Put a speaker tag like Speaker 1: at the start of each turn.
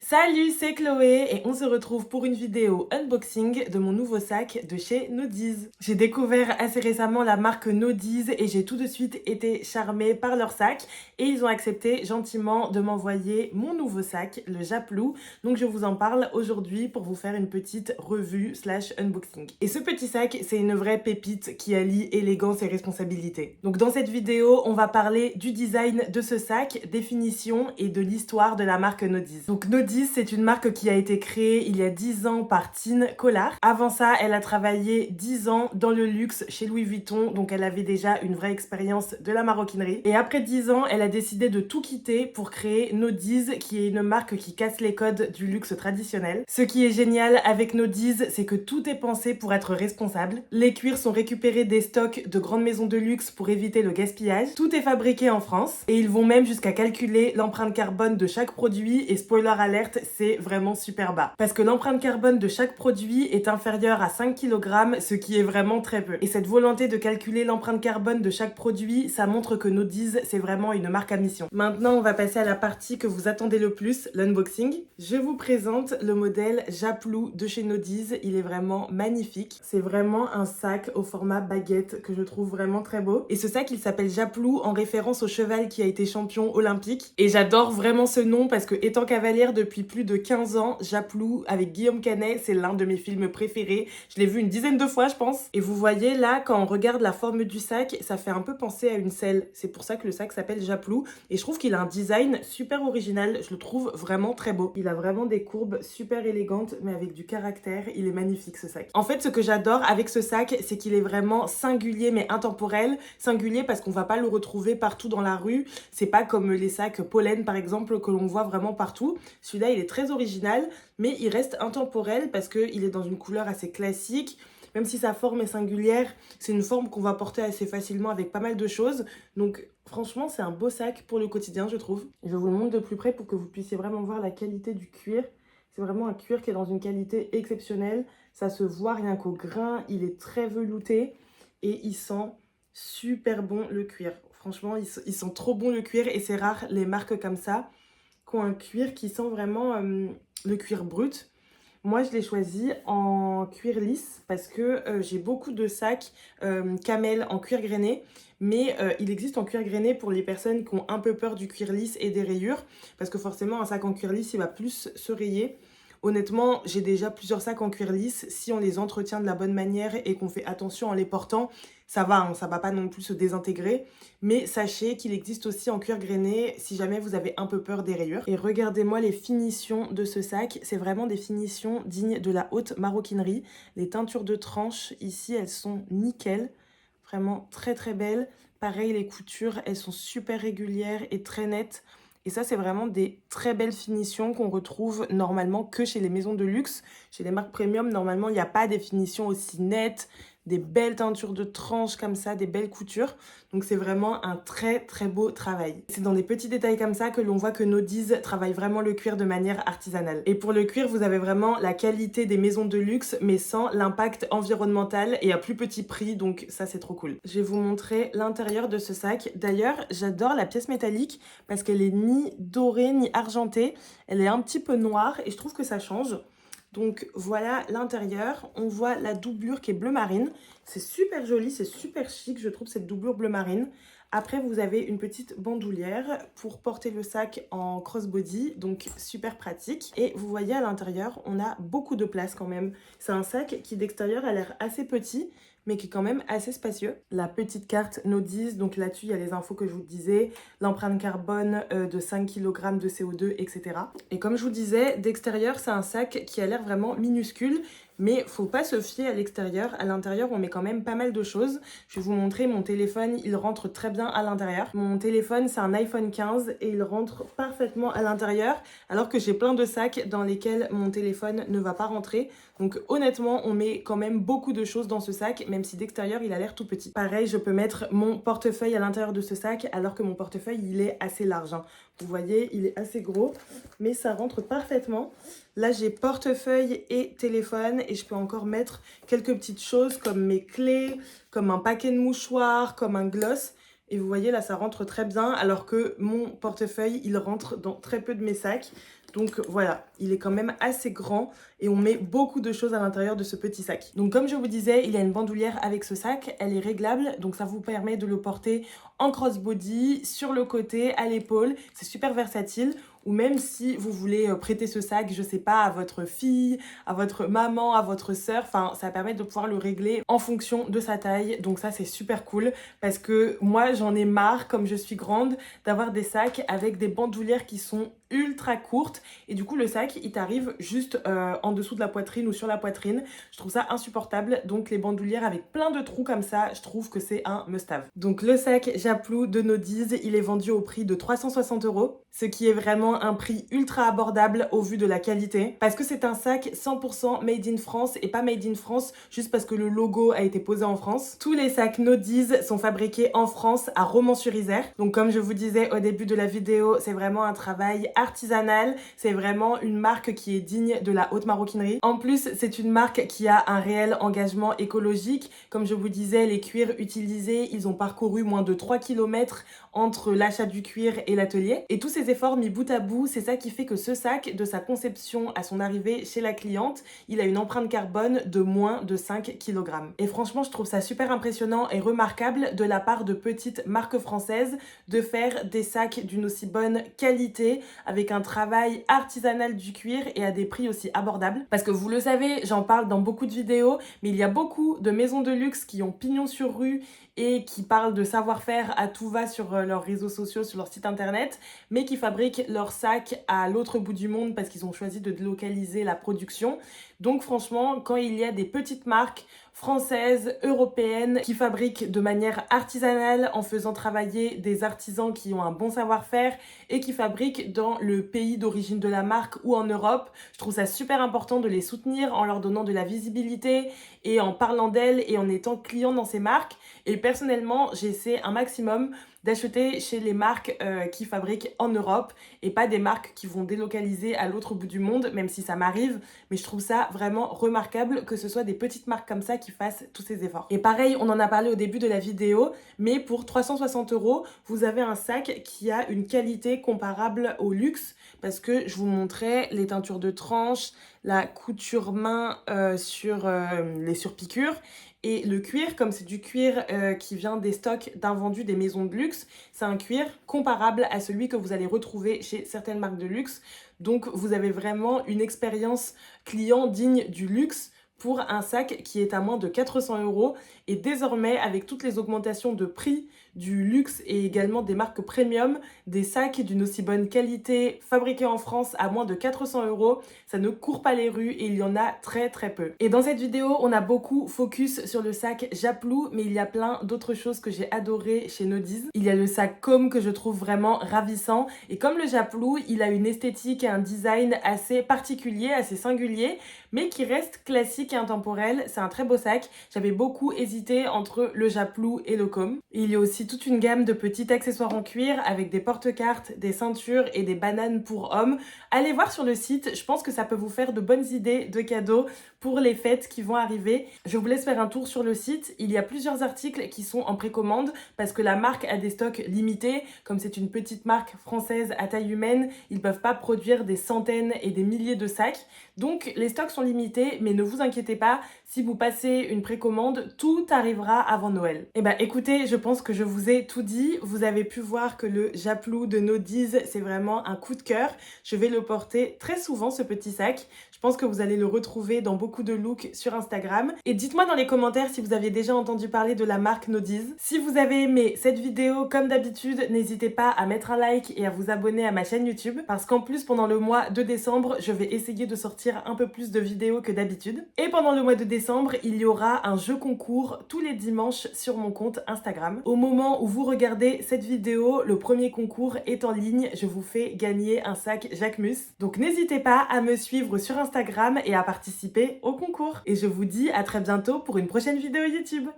Speaker 1: Salut, c'est Chloé et on se retrouve pour une vidéo unboxing de mon nouveau sac de chez Nodiz. J'ai découvert assez récemment la marque Nodiz et j'ai tout de suite été charmée par leur sac et ils ont accepté gentiment de m'envoyer mon nouveau sac, le Japlou. Donc je vous en parle aujourd'hui pour vous faire une petite revue slash unboxing. Et ce petit sac, c'est une vraie pépite qui allie élégance et responsabilité. Donc dans cette vidéo, on va parler du design de ce sac, des finitions et de l'histoire de la marque Nodiz. Donc Nodiz, c'est une marque qui a été créée il y a 10 ans par Tine Collard. Avant ça, elle a travaillé 10 ans dans le luxe chez Louis Vuitton, donc elle avait déjà une vraie expérience de la maroquinerie. Et après 10 ans, elle a décidé de tout quitter pour créer Nodiz, qui est une marque qui casse les codes du luxe traditionnel. Ce qui est génial avec Nodiz, c'est que tout est pensé pour être responsable. Les cuirs sont récupérés des stocks de grandes maisons de luxe pour éviter le gaspillage. Tout est fabriqué en France et ils vont même jusqu'à calculer l'empreinte carbone de chaque produit et spoiler alert, c'est vraiment super bas. Parce que l'empreinte carbone de chaque produit est inférieure à 5 kg, ce qui est vraiment très peu. Et cette volonté de calculer l'empreinte carbone de chaque produit, ça montre que Nodiz, c'est vraiment une marque à mission. Maintenant, on va passer à la partie que vous attendez le plus, l'unboxing. Je vous présente le modèle Japlou de chez Nodiz. Il est vraiment magnifique. C'est vraiment un sac au format baguette que je trouve vraiment très beau. Et ce sac, il s'appelle Japlou en référence au cheval qui a été champion olympique. Et j'adore vraiment ce nom parce que étant cavalière depuis plus de 15 ans, Japlou avec Guillaume Canet, c'est l'un de mes films préférés. Je l'ai vu une dizaine de fois, je pense. Et vous voyez là, quand on regarde la forme du sac, ça fait un peu penser à une selle. C'est pour ça que le sac s'appelle Japlou. Et je trouve qu'il a un design super original. Je le trouve vraiment très beau. Il a vraiment des courbes super élégantes, mais avec du caractère. Il est magnifique ce sac. En fait, ce que j'adore avec ce sac, c'est qu'il est vraiment singulier mais intemporel. Singulier parce qu'on va pas le retrouver partout dans la rue. C'est pas comme les sacs Pollen par exemple que l'on voit vraiment partout. Celui-là, il est très original, mais il reste intemporel parce qu'il est dans une couleur assez classique. Même si sa forme est singulière, c'est une forme qu'on va porter assez facilement avec pas mal de choses. Donc franchement, c'est un beau sac pour le quotidien, je trouve. Je vous le montre de plus près pour que vous puissiez vraiment voir la qualité du cuir. C'est vraiment un cuir qui est dans une qualité exceptionnelle. Ça se voit rien qu'au grain, il est très velouté et il sent super bon le cuir. Franchement, il sent trop bon le cuir et c'est rare les marques comme ça qui ont un cuir qui sent vraiment le cuir brut. Moi, je l'ai choisi en cuir lisse parce que j'ai beaucoup de sacs camel en cuir grainé. Mais il existe en cuir grainé pour les personnes qui ont un peu peur du cuir lisse et des rayures. Parce que forcément, un sac en cuir lisse, il va plus se rayer. Honnêtement, j'ai déjà plusieurs sacs en cuir lisse. Si on les entretient de la bonne manière et qu'on fait attention en les portant, ça va, hein, ça va pas non plus se désintégrer. Mais sachez qu'il existe aussi en cuir grainé si jamais vous avez un peu peur des rayures. Et regardez-moi les finitions de ce sac. C'est vraiment des finitions dignes de la haute maroquinerie. Les teintures de tranches ici, elles sont nickel. Vraiment très très belles. Pareil, les coutures, elles sont super régulières et très nettes. Et ça, c'est vraiment des très belles finitions qu'on retrouve normalement que chez les maisons de luxe. Chez les marques premium, normalement, il n'y a pas des finitions aussi nettes, des belles teintures de tranches comme ça, des belles coutures. Donc c'est vraiment un très très beau travail. C'est dans des petits détails comme ça que l'on voit que Nodiz travaille vraiment le cuir de manière artisanale. Et pour le cuir, vous avez vraiment la qualité des maisons de luxe, mais sans l'impact environnemental et à plus petit prix, donc ça c'est trop cool. Je vais vous montrer l'intérieur de ce sac. D'ailleurs, j'adore la pièce métallique parce qu'elle est ni dorée ni argentée. Elle est un petit peu noire et je trouve que ça change. Donc voilà l'intérieur, on voit la doublure qui est bleu marine. C'est super joli, c'est super chic, je trouve, cette doublure bleu marine. Après, vous avez une petite bandoulière pour porter le sac en crossbody, donc super pratique. Et vous voyez à l'intérieur, on a beaucoup de place quand même. C'est un sac qui d'extérieur a l'air assez petit, mais qui est quand même assez spacieux. La petite carte Nodiz, donc là-dessus, il y a les infos que je vous disais, l'empreinte carbone de 5 kg de CO2, etc. Et comme je vous disais, d'extérieur, c'est un sac qui a l'air vraiment minuscule, mais faut pas se fier à l'extérieur. À l'intérieur, on met quand même pas mal de choses. Je vais vous montrer mon téléphone, il rentre très bien à l'intérieur. Mon téléphone, c'est un iPhone 15 et il rentre parfaitement à l'intérieur, alors que j'ai plein de sacs dans lesquels mon téléphone ne va pas rentrer. Donc honnêtement, on met quand même beaucoup de choses dans ce sac, même si d'extérieur, il a l'air tout petit. Pareil, je peux mettre mon portefeuille à l'intérieur de ce sac, alors que mon portefeuille, il est assez large, hein. Vous voyez, il est assez gros, mais ça rentre parfaitement. Là, j'ai portefeuille et téléphone et je peux encore mettre quelques petites choses comme mes clés, comme un paquet de mouchoirs, comme un gloss. Et vous voyez, là, ça rentre très bien, alors que mon portefeuille, il rentre dans très peu de mes sacs. Donc voilà, il est quand même assez grand et on met beaucoup de choses à l'intérieur de ce petit sac. Donc comme je vous disais, il y a une bandoulière avec ce sac, elle est réglable, donc ça vous permet de le porter en crossbody, sur le côté, à l'épaule. C'est super versatile. Ou même si vous voulez prêter ce sac, je sais pas, à votre fille, à votre maman, à votre sœur, enfin ça permet de pouvoir le régler en fonction de sa taille. Donc ça c'est super cool parce que moi j'en ai marre, comme je suis grande, d'avoir des sacs avec des bandoulières qui sont ultra courte et du coup le sac il t'arrive juste en dessous de la poitrine ou sur la poitrine. Je trouve ça insupportable, donc les bandoulières avec plein de trous comme ça, je trouve que c'est un must-have. Donc le sac Japlou de Nodiz, il est vendu au prix de 360 €, ce qui est vraiment un prix ultra abordable au vu de la qualité, parce que c'est un sac 100% made in France et pas made in France juste parce que le logo a été posé en France. Tous les sacs Nodiz sont fabriqués en France à Romans-sur-Isère, donc comme je vous disais au début de la vidéo, c'est vraiment un travail artisanal, c'est vraiment une marque qui est digne de la haute maroquinerie. En plus, c'est une marque qui a un réel engagement écologique. Comme je vous disais, les cuirs utilisés, ils ont parcouru moins de 3 km entre l'achat du cuir et l'atelier. Et tous ces efforts mis bout à bout, c'est ça qui fait que ce sac, de sa conception à son arrivée chez la cliente, il a une empreinte carbone de moins de 5 kg. Et franchement, je trouve ça super impressionnant et remarquable de la part de petites marques françaises de faire des sacs d'une aussi bonne qualité avec un travail artisanal du cuir et à des prix aussi abordables. Parce que vous le savez, j'en parle dans beaucoup de vidéos, mais il y a beaucoup de maisons de luxe qui ont pignon sur rue et qui parlent de savoir-faire à tout va sur leurs réseaux sociaux, sur leur site internet, mais qui fabriquent leurs sacs à l'autre bout du monde parce qu'ils ont choisi de délocaliser la production. Donc franchement, quand il y a des petites marques françaises, européennes, qui fabriquent de manière artisanale en faisant travailler des artisans qui ont un bon savoir-faire et qui fabriquent dans le pays d'origine de la marque ou en Europe, je trouve ça super important de les soutenir en leur donnant de la visibilité et en parlant d'elles et en étant client dans ces marques. Et personnellement, j'essaie un maximum d'acheter chez les marques qui fabriquent en Europe et pas des marques qui vont délocaliser à l'autre bout du monde, même si ça m'arrive, mais je trouve ça vraiment remarquable que ce soit des petites marques comme ça qui fassent tous ces efforts. Et pareil, on en a parlé au début de la vidéo, mais pour 360 €, vous avez un sac qui a une qualité comparable au luxe, parce que je vous montrais les teintures de tranche, la couture main sur les surpiqûres. Et le cuir, comme c'est du cuir qui vient des stocks d'invendus des maisons de luxe, c'est un cuir comparable à celui que vous allez retrouver chez certaines marques de luxe. Donc vous avez vraiment une expérience client digne du luxe pour un sac qui est à moins de 400 €. Et désormais, avec toutes les augmentations de prix du luxe et également des marques premium, des sacs d'une aussi bonne qualité fabriqués en France à moins de 400 €, ça ne court pas les rues et il y en a très très peu. Et dans cette vidéo, on a beaucoup focus sur le sac Japlou, mais il y a plein d'autres choses que j'ai adoré chez Nodiz. Il y a le sac Com que je trouve vraiment ravissant, et comme le Japlou, il a une esthétique et un design assez particulier, assez singulier, mais qui reste classique et intemporel. C'est un très beau sac. J'avais beaucoup hésité entre le Japlou et le Com. Et il y a aussi toute une gamme de petits accessoires en cuir avec des porte-cartes, des ceintures et des bananes pour hommes. Allez voir sur le site, je pense que ça peut vous faire de bonnes idées de cadeaux pour les fêtes qui vont arriver. Je vous laisse faire un tour sur le site. Il y a plusieurs articles qui sont en précommande parce que la marque a des stocks limités. Comme c'est une petite marque française à taille humaine, ils ne peuvent pas produire des centaines et des milliers de sacs. Donc les stocks sont limités, mais ne vous inquiétez pas, si vous passez une précommande, tout arrivera avant Noël. Et bah écoutez, je pense que je vous ai tout dit. Vous avez pu voir que le Japlou de Nodiz, c'est vraiment un coup de cœur. Je vais le porter très souvent, ce petit sac. Je pense que vous allez le retrouver dans beaucoup de looks sur Instagram. Et dites-moi dans les commentaires si vous avez déjà entendu parler de la marque Nodiz. Si vous avez aimé cette vidéo, comme d'habitude, n'hésitez pas à mettre un like et à vous abonner à ma chaîne YouTube. Parce qu'en plus, pendant le mois de décembre, je vais essayer de sortir un peu plus de vidéos que d'habitude. Et pendant le mois de décembre, il y aura un jeu concours tous les dimanches sur mon compte Instagram. Au moment où vous regardez cette vidéo, le premier concours est en ligne. Je vous fais gagner un sac Jacquemus. Donc n'hésitez pas à me suivre sur Instagram et à participer au concours. Et je vous dis à très bientôt pour une prochaine vidéo YouTube.